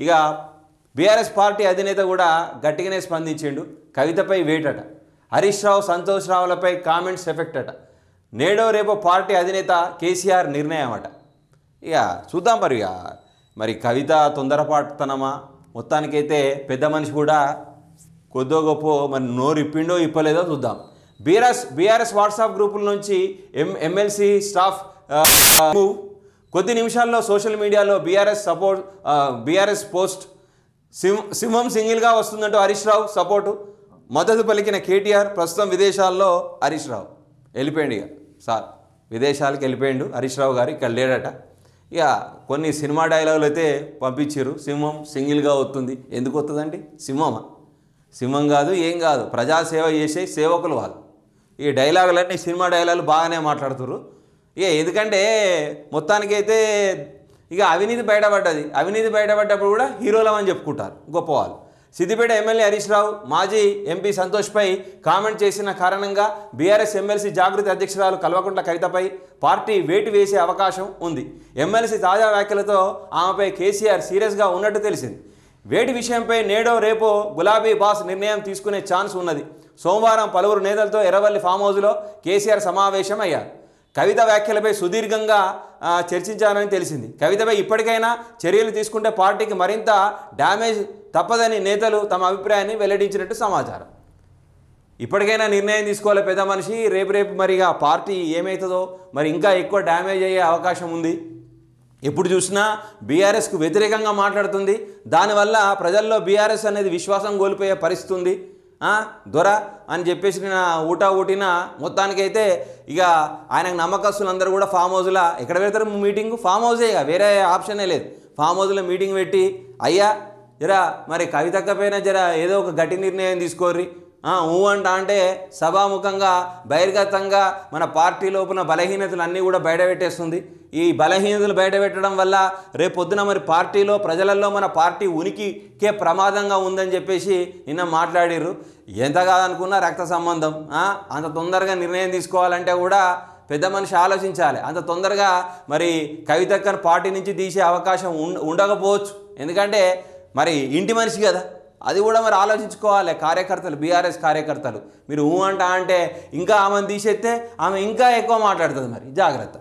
ఇక BRS party అధినేత కూడా గట్టిగానే స్పందించిండు. కవితపై వేటట, హరీష్ రావు సంతోష్ రావులపై కామెంట్స్ ఎఫెక్ట్ అట, నేడో రేపో పార్టీ అధినేత కేసీఆర్ నిర్ణయం అట. ఇక చూద్దాం మరి కవిత తొందరపాటుతనమా, మొత్తానికైతే పెద్ద మనిషి కూడా కొద్దో గొప్ప మరి నోరు ఇప్పిండో ఇప్పలేదో చూద్దాం. బీఆర్ఎస్ వాట్సాప్ గ్రూపుల నుంచి ఎమ్మెల్సీ స్టాఫ్ కొద్ది నిమిషాల్లో సోషల్ మీడియాలో బీఆర్ఎస్ పోస్ట్ సింహం సింగిల్గా వస్తుందంటూ హరీష్ రావు సపోర్టు మద్దతు పలికిన కేటీఆర్. ప్రస్తుతం విదేశాల్లో హరీష్ రావు వెళ్ళిపోయిండు. ఇక సార్ విదేశాలకు వెళ్ళిపోయిండు హరీష్ రావు గారు, ఇక్కడ లేడట. ఇక కొన్ని సినిమా డైలాగులు అయితే పంపించారు. సింహం సింగిల్గా వస్తుంది, ఎందుకు వస్తుందండి? సింహం కాదు, ఏం కాదు, ప్రజాసేవ చేసే సేవకులు వాళ్ళు. ఈ డైలాగులన్నీ సినిమా డైలాగులు బాగానే మాట్లాడుతున్నారు. ఇక ఎందుకంటే మొత్తానికైతే ఇక అవినీతి బయటపడ్డప్పుడు కూడా హీరోలమని చెప్పుకుంటారు గొప్పవాళ్ళు. సిద్దిపేట ఎమ్మెల్యే హరీష్ రావు మాజీ ఎంపీ సంతోష్పై కామెంట్ చేసిన కారణంగా బీఆర్ఎస్ ఎమ్మెల్సీ జాగృతి అధ్యక్షురాలు కల్వకుంట్ల కవితపై పార్టీ వేటు వేసే అవకాశం ఉంది. ఎమ్మెల్సీ తాజా వ్యాఖ్యలతో ఆమెపై కేసీఆర్ సీరియస్గా ఉన్నట్టు తెలిసింది. వేటి విషయంపై నేడో రేపో గులాబీ బాస్ నిర్ణయం తీసుకునే ఛాన్స్ ఉన్నది. సోమవారం పలువురు నేతలతో ఎర్రవల్లి ఫామ్ హౌస్లో కేసీఆర్ సమావేశం అయ్యారు. కవిత వ్యాఖ్యలపై సుదీర్ఘంగా చర్చించారని తెలిసింది. కవితపై ఇప్పటికైనా చర్యలు తీసుకుంటే పార్టీకి మరింత డ్యామేజ్ తప్పదని నేతలు తమ అభిప్రాయాన్ని వెల్లడించినట్టు సమాచారం. ఇప్పటికైనా నిర్ణయం తీసుకోవాలి పెద్ద మనిషి. రేపు మరిగా పార్టీ ఏమవుతుందో మరి ఇంకా ఎక్కువ డ్యామేజ్ అయ్యే అవకాశం ఉంది. ఎప్పుడు చూసినా బీఆర్ఎస్కు వ్యతిరేకంగా మాట్లాడుతుంది. దానివల్ల ప్రజల్లో బీఆర్ఎస్ అనేది విశ్వాసం కోల్పోయే పరిస్థితి ఉంది. దొర అని చెప్పేసి ఊటిన మొత్తానికైతే ఇక ఆయనకు నమ్మకస్తులందరూ కూడా ఫామ్ హౌస్లో ఎక్కడ పెడతారు మీటింగు? ఫామ్ హౌసే, ఇక వేరే ఆప్షనే లేదు. ఫామ్ హౌస్లో మీటింగ్ పెట్టి అయ్యా జరా మరి కవితకపోయినా జరా ఏదో ఒక గట్టి నిర్ణయం తీసుకోర్రి అంటే సభాముఖంగా బహిర్గతంగా మన పార్టీ లోపల బలహీనతలు అన్నీ కూడా బయటపెట్టేస్తుంది. ఈ బలహీనతలు బయటపెట్టడం వల్ల రేపు పొద్దున మరి పార్టీలో ప్రజలలో మన పార్టీ ఉనికికే ప్రమాదంగా ఉందని చెప్పేసి నిన్న మాట్లాడిర్రు. ఎంత కాదనుకున్నా రక్త సంబంధం. అంత తొందరగా నిర్ణయం తీసుకోవాలంటే కూడా పెద్ద మనిషి ఆలోచించాలి. అంత తొందరగా మరి కవితక్కను పార్టీ నుంచి తీసే అవకాశం ఉండకపోవచ్చు. ఎందుకంటే మరి ఇంటి మనిషి కదా, అది కూడా మరి ఆలోచించుకోవాలి కార్యకర్తలు, బీఆర్ఎస్ కార్యకర్తలు. మీరు అంటే ఇంకా ఆమెను తీసేస్తే ఆమె ఇంకా ఎక్కువ మాట్లాడుతుంది. మరి జాగ్రత్త.